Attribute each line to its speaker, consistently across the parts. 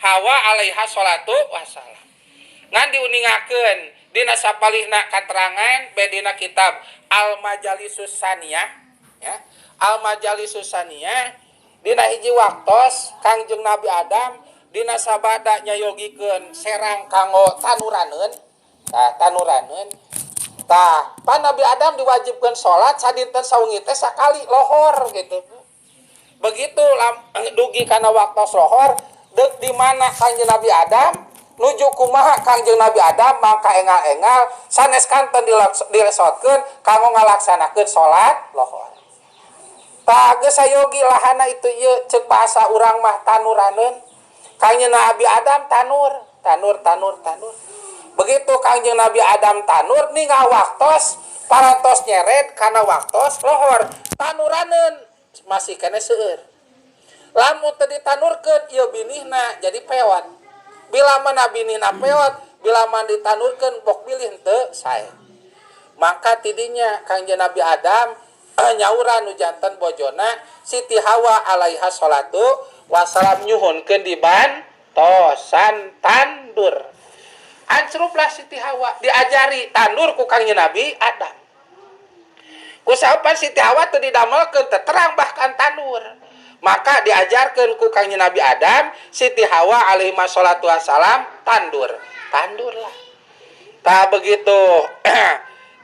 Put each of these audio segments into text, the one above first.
Speaker 1: Hawa alaiha salatu wassalam. Ngan diuningakeun dina sapalihna katerangan bedina kitab Al Majalisus Saniyah ya. Al Majalisus Saniyah dina hiji waktos Kangjeng Nabi Adam dina sabada nyayogikeun serang kanggo tanuraneun. Tanuraneun. Pan Nabi Adam diwajibkeun salat sadinten sawengi teh sakali lohor gitu. Begitu dugi kana waktos lohor deuk di mana Kangjeng Nabi Adam nuju kumaha Kangjeng Nabi Adam mangka engal-engal sanes kanten diresotkeun kanggo ngalaksanakeun salat lohor. Geus sayogi lahana itu ieu ceuk bahasa urang mah tanuraneun. Kangjeng Nabi Adam tanur. Begitu Kangjeng Nabi Adam tanur ninggal waktos parantos nyeret kana waktos lohor tanuraneun masih kena seueur. Lamun teu ditanurkeun ieu binihna jadi pewat. Bila mana binihna pewat, bila mana ditanurkeun bok bilih teu sae. Maka tidinya Kangjeng Nabi Adam nyauran nu janten bojona Siti Hawa alaiha salatu wassalam nyuhunkeun di bantosan tandur. Ancruplah Siti Hawa diajari tandur ku Kangjeng Nabi Adam. Kusapan Siti Hawa teu didamelkeun teu terang bahkan tandur. Maka diajarkeun ku Kangjeng Nabi Adam Siti Hawa alaihi wassalatu wassalam tandurlah. Begitu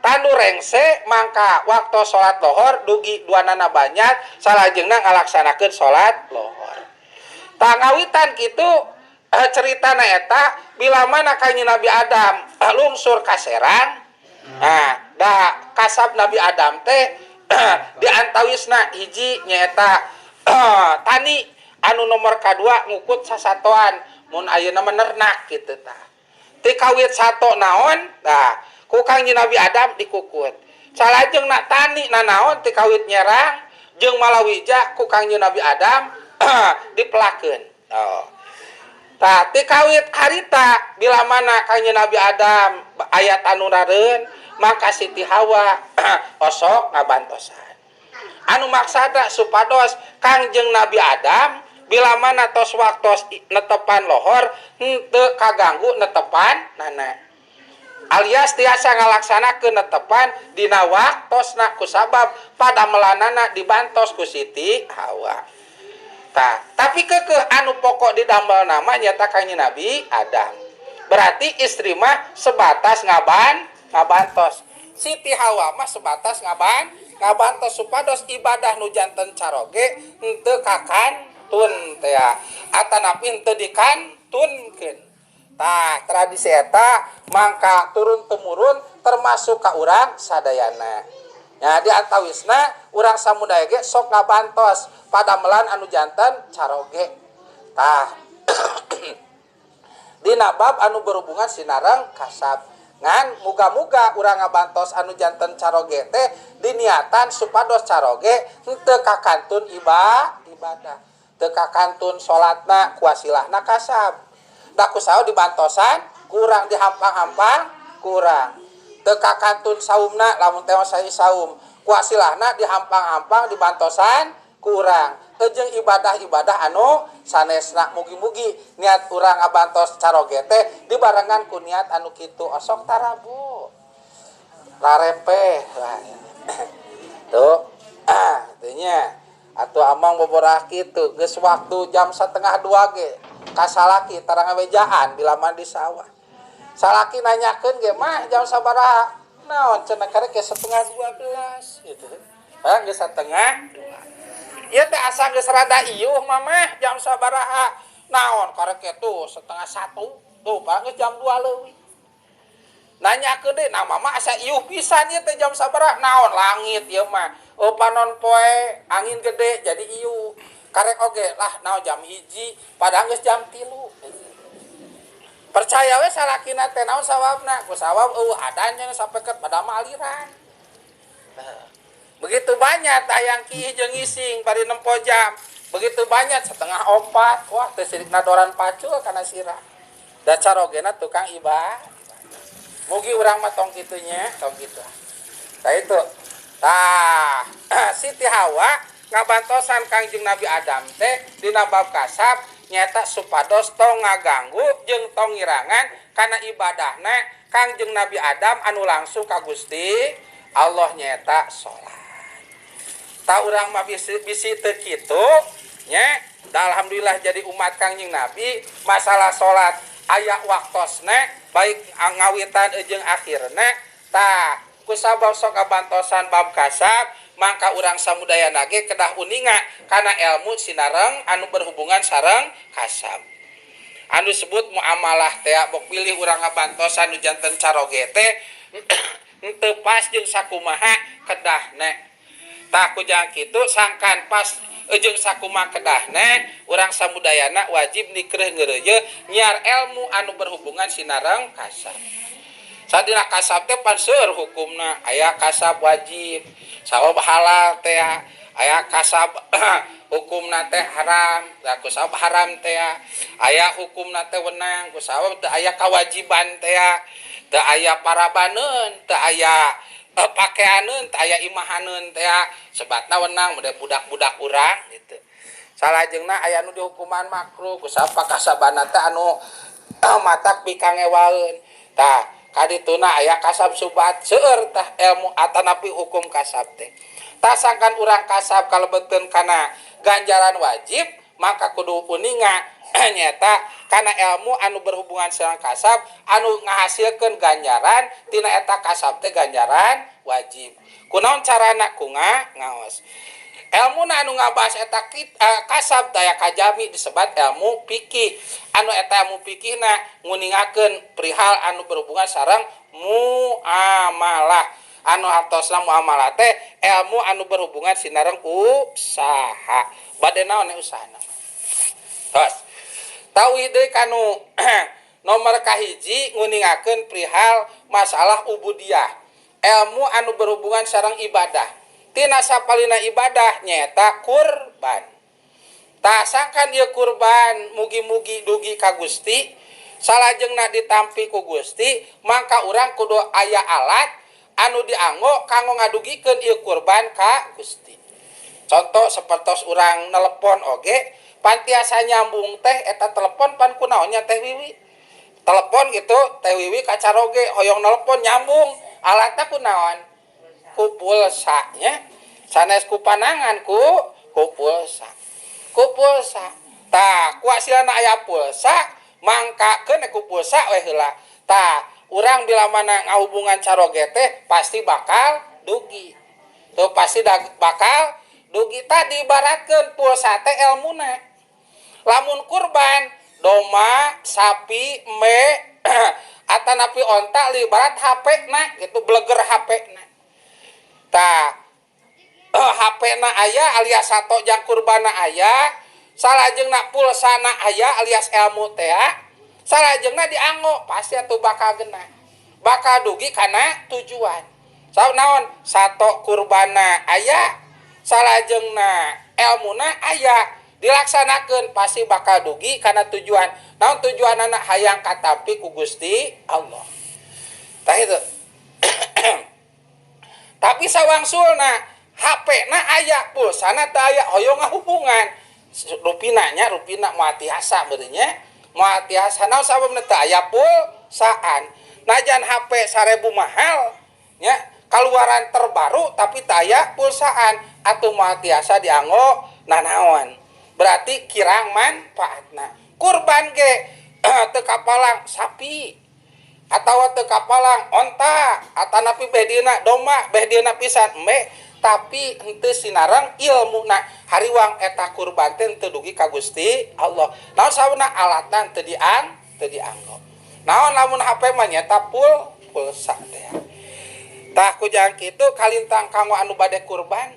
Speaker 1: tandur rengse mangka waktu salat lohor dugi duanana banyak salajengna ngalaksanakeun salat lohor. Ngawitan kitu ceritana eta bila mana Kangjeng Nabi Adam lungsur ka serang. Kasab Nabi Adam teh diantawisna hiji nyaeta tani anu nomor kadua ngukut sasatoan mun ayeuna menernak kitu tah. Ti kawit sato naon? Ku Kangjeng Nabi Adam dikukut. Salajengna tani nanaon ti kawit nyerang jeung malawija ku Kangjeng Nabi Adam dipelakeun. Ti kawit harita bila mana Kangjeng Nabi Adam aya tanurareun maka Siti Hawa osok ngabantosan. Anu maksada supados Kangjeng Nabi Adam bila mana tos waktos netepan lohor henteu kaganggu netepan nana. Alias tiasa ngalaksanakeun netepan dina waktosna kusabab padamelanana dibantos ku Siti Hawa. Tapi keukeuh anu pokok didamel nama nyata Kangjeng Nabi Adam. Berarti istri mah sebatas ngabantos. Siti Hawa mah sebatas ngabantos supados ibadah nu janten caroge henteu kakantun teh atanapi henteu dikantunkeun. Tradisi eta mangka turun temurun termasuk ka urang sadayana. Ya di antawisna urang samudaya ge sok ngabantos padamelan anu janten caroge. Dina bab anu berhubungan sinareng kasab. Ngan muga-muga urang ngabantos anu janten caroge teh diniatan supados caroge henteu kakantun ibadah. Teu kakantun salatna kuasilahna kasab. Da kusaha dibantosan kurang dihampang-hampang kurang. Teu kakantun saumna lamun teh saum kuasilahna dihampang-hampang dibantosan kurang. Teu jeung ibadah-ibadah anu sanesna mugi-mugi niat urang ngabantos caroge teh dibarengan ku niat anu kitu osok tarabu. Larepe. Tuh. Teunya atuh amang boborak kitu geus waktu jam 1:30 ge. Kasalaki tarang ngawejaan bila mandi sawah. Salaki nanyakeun ge mah jam sabaraha? Naon cenah karek 11:30 gitu. Geus 1:30. Ieu teh asa geus rada ieuh mah jam sabaraha? Naon karek kitu 1:30. Tuh pa geus jam 2 leuwih. Nanyakeun deui nah mama asa ieuh pisan ieu teh jam sabaraha? Naon langit ieu mah. Panon poe angin gede jadi ieuh. Karek oge lah naon jam 1 padahal geus jam 3. Percaya we salakina teh naon sawabna? Ku sawab adanya sampeket pada aliran. Begitu banyak tayang ki jeung ngising bari nempo jam. Begitu banyak 3:30. Wah teh sirikna doran pacul kana sirah. Da carogena tukang ibadah. Mugi urang mah tong kitu nya, tong kitu. Itu. Siti Hawa ngabantosan Kangjeng Nabi Adam teh dina bab kasab nyata supados tong ngaganggu jeung tong ngirangan kana ibadahna Kangjeng Nabi Adam anu langsung ka Gusti Allah nyata salat. Ta urang mah bisi teu kitu nya. Alhamdulillah jadi umat Kangjeng Nabi masalah salat aya waktosna baik ngawitan jeung akhirna tah kusabab sok kabantosan bab kasab mangka urang samudaya nage kedah uninga kana ilmu sinareng anu berhubungan sareng kasab. Anu disebut muamalah teh bok pilih urang ngabantosan nu janten caroge teh henteu pas jeung sakumaha kedahna. Tah kujang kitu sangkan pas jeung sakumaha kedahna urang samudayana wajib nikreh ngeureuyeuh nyiar ilmu anu berhubungan sinareng kasab. Sadina kasab teh pan seueur hukumna aya kasab wajib sawab halal teh aya kasab hukumna teh haram da kusabab haram teh aya hukumna teh wenang kusabab teu aya kawajiban teh teu aya parabaneun teu aya pakeaneun teu aya imahaneun teh sebatna wenang mode budak-budak urang gitu. Salajengna aya nu dihukuman makruh kusabab pakasabana teh anu matak pikangewaeun tah kadituna aya kasab subat seueur tah ilmu atanapi hukum kasab teh. Tah sangkan urang kasab kalebetkeun kana ganjaran wajib maka kudu uninga nyata kana ilmu anu berhubungan sareng kasab anu ngahasilkeun ganjaran tina eta kasab teh ganjaran wajib. Kunaon carana kunga ngaos. Ilmu anu ngabahas eta kasab daya kajami disebat ilmu fikih. Anu eta ilmu fikihna nguningakeun perihal anu berhubungan sareng muamalah. Anu hartosna muamalah teh ilmu anu berhubungan sinareng usaha. Bade naon usahana? Tos. Tauhid deui kanu nomor kahiji nguningakeun perihal masalah ubudiyah. Ilmu anu berhubungan sareng ibadah. Tina sapalina ibadah nyata kurban. Tah sangkan ieu kurban mugi-mugi dugi ka Gusti, salajengna ditampi ku Gusti, mangka urang kudu aya alat anu dianggo kanggo ngadugikeun ieu kurban ka Gusti. Contoh sapertos urang nelepon oge, pan tiasa nyambung teh eta telepon pan kunaonnya Teh Wiwi. Telepon gitu Teh Wiwi ka caroge hoyong nelepon nyambung, alatna kunaon? Ku pulsa nya sanes ku panangan ku pulsa tah ku hasilna aya pulsa mangkakeun ku pulsa we heula tah urang bila mana ngahubungan caroge teh pasti bakal dugi tuh pasti bakal dugi tadi ibaratkeun pulsa teh ilmuna lamun kurban doma sapi me atanapi onta ibarat HP na gitu bleger HP na tah HP-na aya alias sato jang kurbana aya salajengna pulsana aya alias ilmu teh salajengna dianggo pasti atuh bakal genah bakal dugi kana tujuan saha naon sato kurbana aya salajengna ilmuna aya dilaksanakeun pasti bakal dugi kana tujuan naon tujuanna hayang katampi ku Gusti Allah tah itu. Tapi sawangsulna HP-na aya pulsana teu aya hoyong ngahubungan rupina moal tiasa beuri nya moal tiasa naon sababna teu aya pulsaan najan HP 1000 mahal nya kaluaran terbaru tapi teu aya pulsaan atuh moal tiasa dianggo nanaon berarti kirang manfaatna kurban ge teu kapalang sapi atawa teu kapalang onta atanapi behdina domba behdina pisan embe tapi henteu sinareng ilmuna hariwang eta kurban teh teu dugi ka Gusti Allah naon sababna alatna teu dianggo naon lamun HP mah nyata pulsa teh tah kujang kitu kalintang kanggo anu bade kurban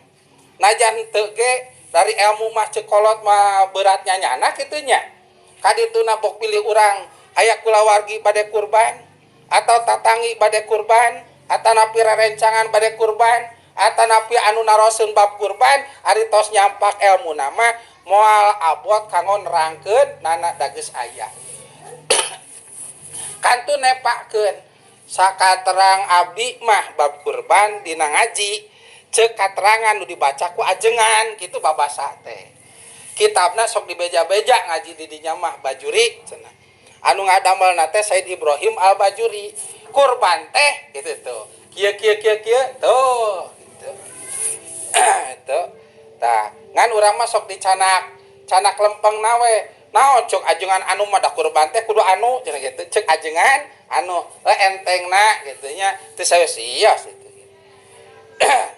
Speaker 1: najan henteu ge dari ilmu mah cekolot mah beratnya nyana kitu nya kadituna bok pilih urang aya kulawargi bade kurban atau tatangi bade kurban atanapi rerencangan bade kurban atanapi anu naroseun bab kurban ari tos nyampak ilmu nama moal abot kanggo nerangkeun nana dageus aya kantu nepakeun sakaterang abdi mah bab kurban dina ngaji ceuk katerangan nu dibaca ku ajengan kitu babasa teh kitabna sok dibeja-beja ngaji di dinya mah Bajuri cenah. Anu ngadamelna teh Said Ibrahim Al Bajuri. Kurban teh gitu tuh. Kieu tuh gitu. Itu. Tah, ngan urang mah sok dicanak lempeng nawe. Naon cuk ajengan anu mah da kurban teh kudu anu cenah gitu. Cek ajengan anu entengna gitu nya teu saeusios gitu.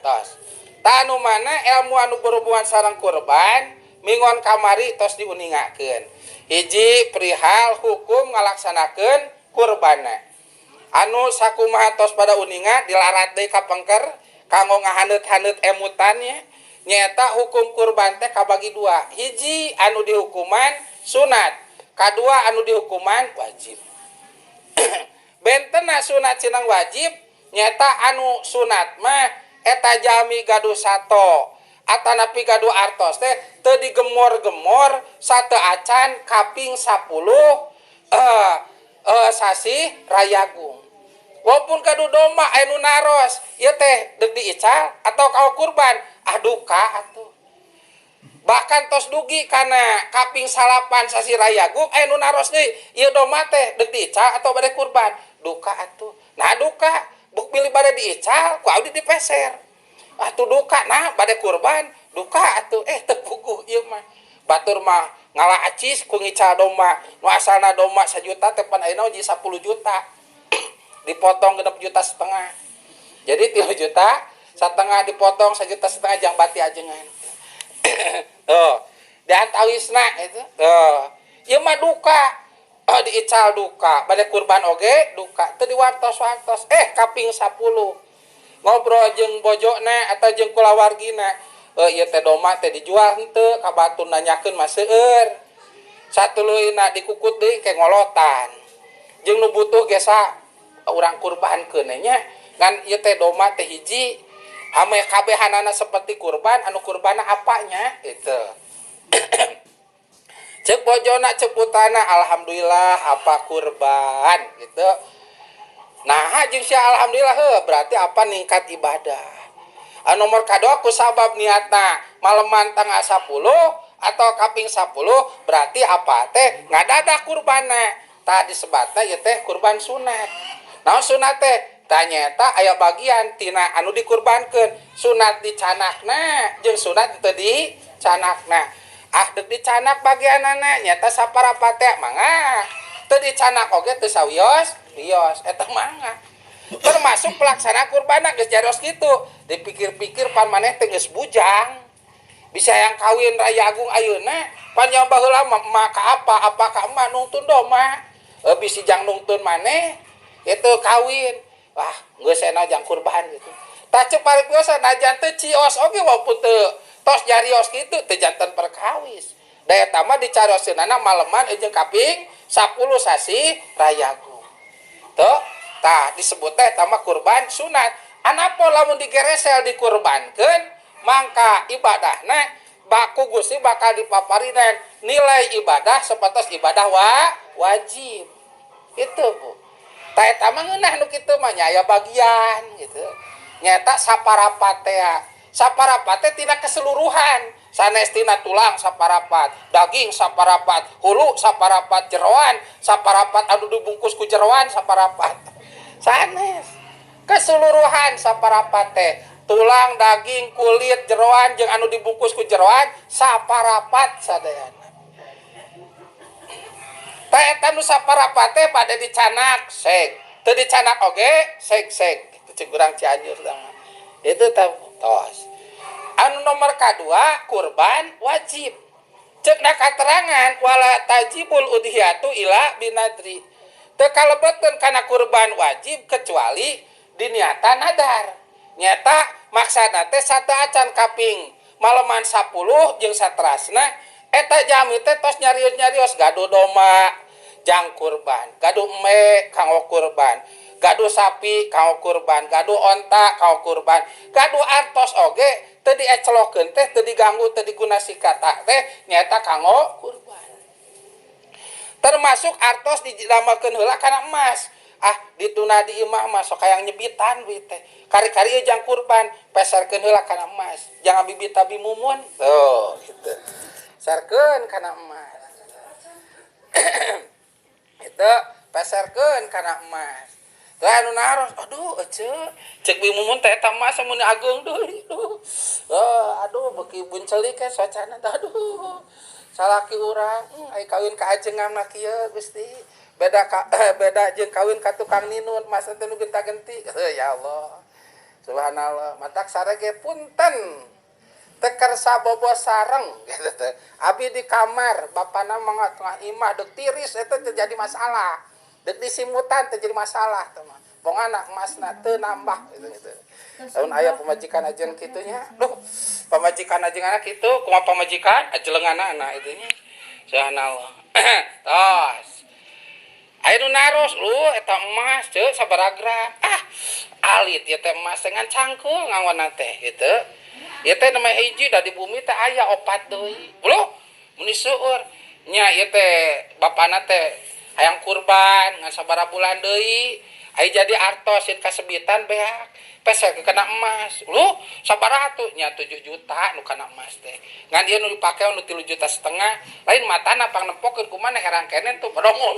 Speaker 1: Tos. Tah anu mana ilmu anu berhubungan sareng kurban mingon kamari tos diuningakeun. Hiji perihal hukum ngalaksanakeun kurbanna. Anu sakumaha tos pada uninga dilarat deui ka pengker kanggo ngahandeut-handeut emutannya nyaeta hukum kurban teh kabagi dua. Hiji anu dihukuman sunat, kadua anu dihukuman wajib. Bentena sunat cenah wajib nyata anu sunat mah eta jami gaduh sato atanapi gaduh artos teh teu digemor-gemor sateu acan kaping 10 sasi rayagung. Walaupun gaduh domba anu naros ieu teh deuk diical atau kau kurban aduh ka atuh. Bahkan tos dugi kana kaping 8 sasi rayagung anu naros deui ieu domba teh deuk diical atau bade kurban duka atuh. Nah duka buk pilih bade diical ku abdi dipeser. Atuh duka nah bade kurban duka atuh teu puguh ieu mah. Batur mah ngalah acis ku ngical domba. Nu asalna domba 1 juta teh pan ayeuna jadi 10 juta. Dipotong 6,5 juta. Jadi 3 juta setengah dipotong 1,5 juta jang bati ajengan. Oh, dan tawisna itu. Ieu mah duka. Diical duka, bade kurban oge duka, teu diwartos-wartos. Kaping 10. Ngobrol jeung bojona atau jeung kulawargina. Ieu teh domba teh dijual henteu ka batur nanyakeun mah seueur. Satuluyna dikukut deui ke ngolotan. Jeung nu butuh gesa urang kurbankeun nya. Ngan ieu teh domba teh hiji ame kabehanana seperti kurban, anu kurbanna apanya gitu. Cek bojona cek putana alhamdulillah apa kurban gitu. Nah jeung sia alhamdulillah berarti apa ningkat ibadah. Nomor kadua ku sabab niatna maleman tanggal 10 atau kaping 10 berarti apa teh ngadadak kurbanna. Tah disebatna ieu teh kurban sunat. Naon sunat teh? Tanyata aya bagian tina anu dikurbankeun. Sunat dicanakna jeung sunat teu dicanakna. Deuk dicanak bagianana nyata saparapat teh mangga teu dicanak oge teu sawios wios eta mangga termasuk pelaksana kurbanna geus jarios kitu dipikir-pikir pan maneh teh geus bujang bisa yang kawin rayagung ayeuna pan nyawa baheula maka apa ka emak nungtun domba bisi jang nungtun maneh itu kawin wah geus ena jang kurban gitu tah ceuk paripiosan najan teu cios oge walaupun teu tos jarios kitu teu janten perkawis. Da eta mah dicarioskeunana maleman jeung kaping 10 sasi rayagung. Tuh, tah disebut teh eta mah kurban sunat. Anapo lamun digeresel dikurbankeun, mangka ibadahna baku Gusti bakal dipaparinen nilai ibadah sapatos ibadah wajib. Itu, Bu. Tah eta mah ngeunah nu kitu mah nya bagian gitu. Nyata saparapat teh saparapat teh tina keseluruhan sanes tina tulang saparapat daging saparapat hulu saparapat jeroan saparapat anu dibungkus ku jeroan saparapat sanes keseluruhan saparapat teh tulang daging kulit jeroan jeung anu dibungkus ku jeroan saparapat sadayana teh eta nu saparapat teh bade dicanak sek teu dicanak oge sek itu ceuk urang Cianjur itu tos. Anu nomor kadua kurban wajib. Cek na katerangan wala tajibul udhiyatu ila binadri. Teu kalebetkeun kana kurban wajib kecuali diniatan nadar. Nyata maksana teh satu acan kaping maleman 10 jeung saterasna eta jami teh tos nyarios-nyarios gaduh domba jang kurban, gaduh eme kanggo kurban. Gaduh sapi kanggo kurban, gaduh onta kanggo kurban, gaduh artos oge teu dieclokeun teh teu diganggu teu diguna sikata teh nyaeta kanggo kurban. Termasuk artos didamelkeun heula kana emas. Dituna di imah mah sok hayang nyebitan we teh. Kari-kari jang kurban peserkeun heula kana emas. Jangan bibit abi mumun. Tuh gitu. peserkeun kana emas. Itu peserkeun kana emas. Teu anu naros, aduh cek bi mumun teh eta emas mun ageung deui. Aduh beuki buncelik ke socana aduh. Salaki urang ai kawin ka ajengan mah kieu Gusti. Beda jeung kawin ka tukang ninun mas teh nu genta-genti. Ya Allah. Subhanallah, matak sarege punten. Teker sabobo sareng gitu teh. Abi di kamar, bapana mangga tengah imah deuk tiris eta terjadi masalah. Deuk disimutan terjadi masalah teh mah. Pong anak emasna teu nambah gitu. Lamun aya pamajikan ajeun kitu nya. Duh, pamajikan ajeunna kitu, kumaha pamajikan? Ajelengana itu nya. Subhanallah. Tos. Aya nu naros lu eta emas ceuk sabaragra. Alit ieu teh emas dengan cangkul ngawanna teh gitu. Ieu teh nama hiji da di bumi teh aya opat deui. Loh, mun seueur nya ieu teh bapana teh hayang kurban ngan sabaraha bulan deui, ai jadi artos sieun kasebitan beak. Pesek kena emas. Loh, sabaraha tuh nya 7 juta nu kana emas teh. Ngan ieu nu dipake nu 3,5 juta, lain matana pang nempokeun kumaha herang kene tuh padongo.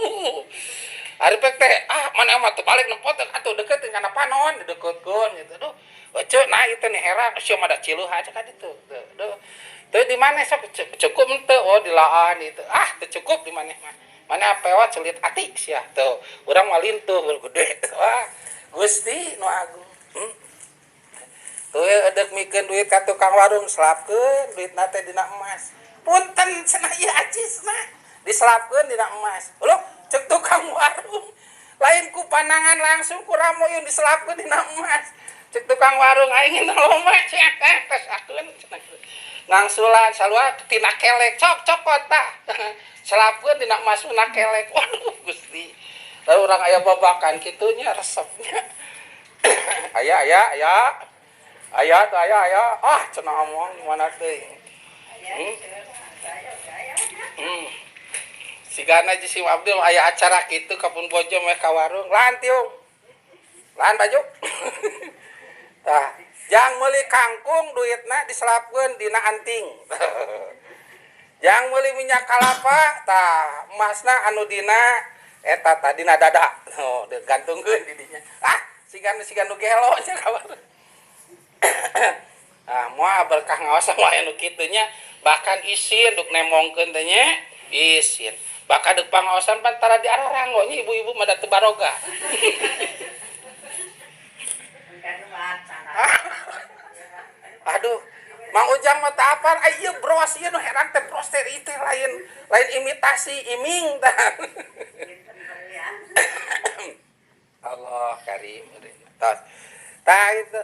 Speaker 1: Ari pek teh mana mah teu balik nempot atuh deukeut kana panon dideukeutkeun gitu. Duh, wece nah itu nih heran sia mah da ciluha cak ditu. Teu di mana sok cukup henteu di laan itu. Teu cukup di mana mah. Mana pewat celit ati sia tuh. Urang mah lintuh gede. Wah, Gusti nu agung. Tuh edek mikeun duit ka tukang warung selapkeun duitna teh dina emas. Punten cenah ieu acisna diselapkeun dina emas. Loh, cek tukang warung lain ku panangan langsung ku ramoyun diselapkeun dina emas. Cek tukang warung aing nang loma cenah pesakeun ngangsulan salua tina kelek cok kota. Selapkeun dina emas na kelek. Waduh Gusti. Lalu urang aya babakan kitu nya resepnya. Aya. Cenah omong mana teh. Sigana si Abdul aya acara kitu kapun bojo meh ka warung. Lan tiung. Lan baju. Tah, jang meuli kangkung duitna diselapkeun dina anting. Jang meuli minyak kalapa, tah emasna anu dina eta tah dina dada. Digantungkeun di dinya. Sigana nu gelo nya kabar. Moal berkah ngaos mah anu kitu nya, bahkan isin duk nemongkeun teh nya, isin. Bahkan deuk pangaosan pantara di araranggo nya ibu-ibu mah da teu baroga. Aduh, Mang Ujang mah teu apal, ieu bros ieu nu heran teh bros teh lain imitasi iming tah. Allah karim. Tah itu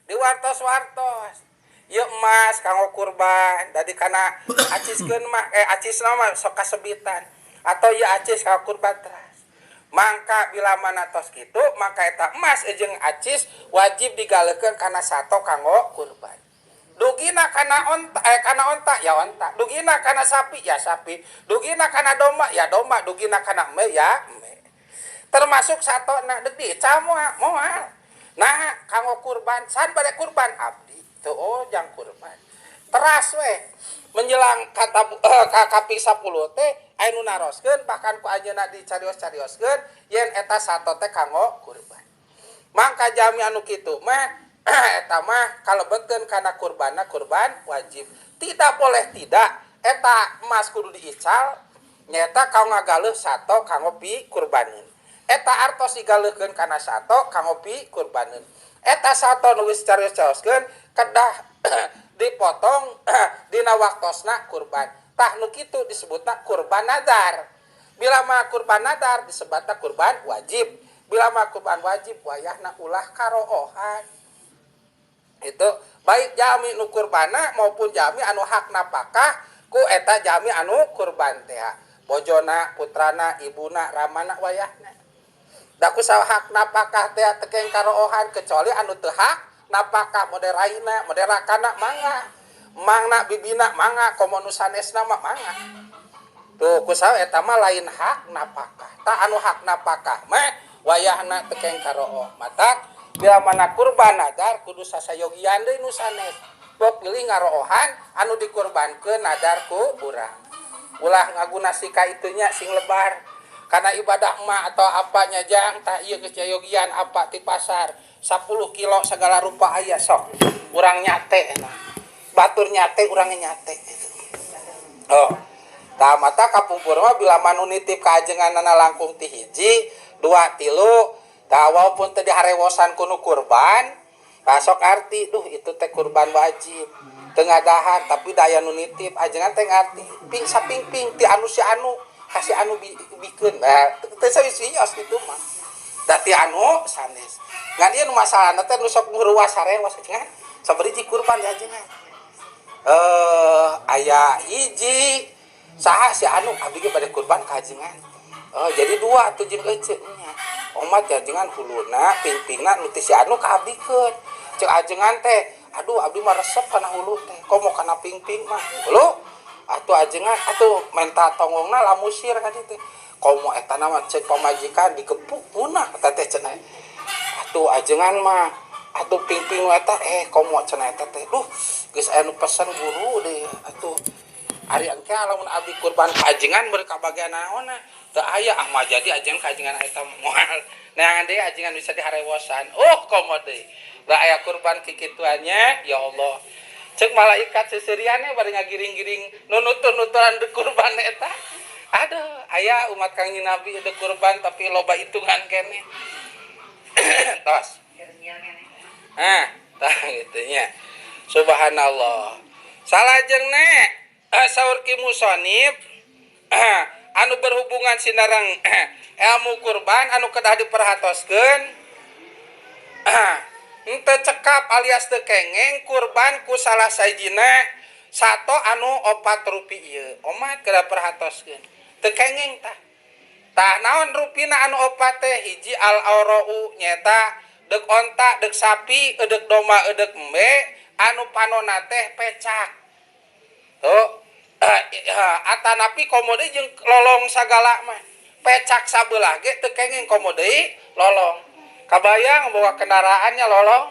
Speaker 1: diwartos-wartos. Yuk emas kanggo kurban dadi kana aciskeun mah acisna mah sok kasebitan atau ieu acis kanggo kurban teras. Mangka bila mana tos kitu maka eta emas jeung acis wajib digaleukeun kana sato kanggo kurban. Dugina kana onta ya onta, dugina kana sapi ya sapi, dugina kana domba ya domba, dugina kana me ya me. Termasuk satona deuk dicam moal. Nah, kanggo kurban, san bade kurban abdi. Tuh jang kurban. Teras we menjelang kapi 10 teh anu naroskeun bahkan ku ajeuna dicarios-carioskeun yen eta sato teh kanggo kurban. Mangka jami anu kitu mah eta mah kalebetkeun kana kurbanna kurban wajib. Tidak boleh tidak eta emas kudu diical nyaeta kanggo ngagaleuh sato kanggo pi kurbaneun. Eta artos digaleukeun kana sato kanggo pi kurbaneun. Eta sato nu geus carios-carioskeun kedah dipotong dina waktosna kurban. Tah nu kitu disebutna kurban nadar. Bila mah kurban nadar disebutna kurban wajib. Bila mah kurban wajib wayahna ulah karoohan. Itu baik jami nu kurbana maupun jami anu hak napakah ku eta jami anu kurban teh. Bojona, putrana, ibuna, ramana wayahna. Da ku hak napakah teh tekeng karoohan kecuali anu teu hak napakah mode raina, mode rakana mangga. Mangna bibina mangga, komo nu sanesna mah mangga. Tuh kusaha eta mah lain hak napakah. Ta anu hak napakah mah wayahna tekeng karoo. Matak bila mana kurban nadar kudu sasayogian deui nu sanes. pok pilih ngaroohan anu dikurbankeun nadar ku urang ulah ngaguna sika itunya sing lebar karena ibadah emak atau apanya jang tah ieu kecayogian apa ti pasar 10 kilo segala rupa aya sok urang nyate batur nyate urangnya nyate oh tah mata kapumpur mah bila manu nitip ka ajenganna langkung ti hiji 2 3 tah walaupun teu diharewosan kuno kurban sok arti duh itu teh kurban wajib tengah dahar tapi daya nu nitip ajengan teh ngarti ping saping-ping ti anu si anu kasih anu bikeun teu sawis-wios kitu mah dati anu sanes ngan ieu nu masalahna teh nu sok ngeuruas sarewas cenah sabari ji kurban ya ajengan aya hiji saha si anu abdi ge bade kurban ka ajengan jadi 2 atuh jeung ece nya omat ajengan huluna ping-pingna nu ti si anu ka abdikeun cek ajengan teh aduh abdi mah resep kana hulu teh komo kana ping-ping mah hulu atuh ajengan atuh menta tongongna lamusir ka ditu komo eta mah cek pamajikan digepuk munah eta teh cenah atuh ajengan mah atuh ping-ping eta komo cenah eta teh duh geus aya nu pesen guru deh atuh ari engke lamun abdi kurban ka ajengan beur kabagian naonna teu aya mah jadi ajengan ka ajengan eta moal nah deui ajengan bisa diharewosan komo deui da aya kurban kikituannya ya Allah cek malaikat seseriannya bari ngagiring-giring nunut-nuturan de kurban eta aduh aya umat Kangjeng Nabi de kurban tapi loba hitungan keneh tos tah kitu nya subhanallah salajengna saur ki musonib anu berhubungan sinareng ilmu kurban anu kedah diperhatoskeun henteu cekap alias teu kengeng kurban ku salah sajina sato anu 4 rupi ieu omat kedah perhatoskeun teu kengeng tah naon rupina anu 4 teh hiji al aurau nyata deuk onta deuk sapi eudek domba eudek embe anu panonna teh pecak atanapi komo deui jeung lolong sagala mah pecak sabelah ge teu kengeng komo deui lolong kabayang boga kendaraannya lolong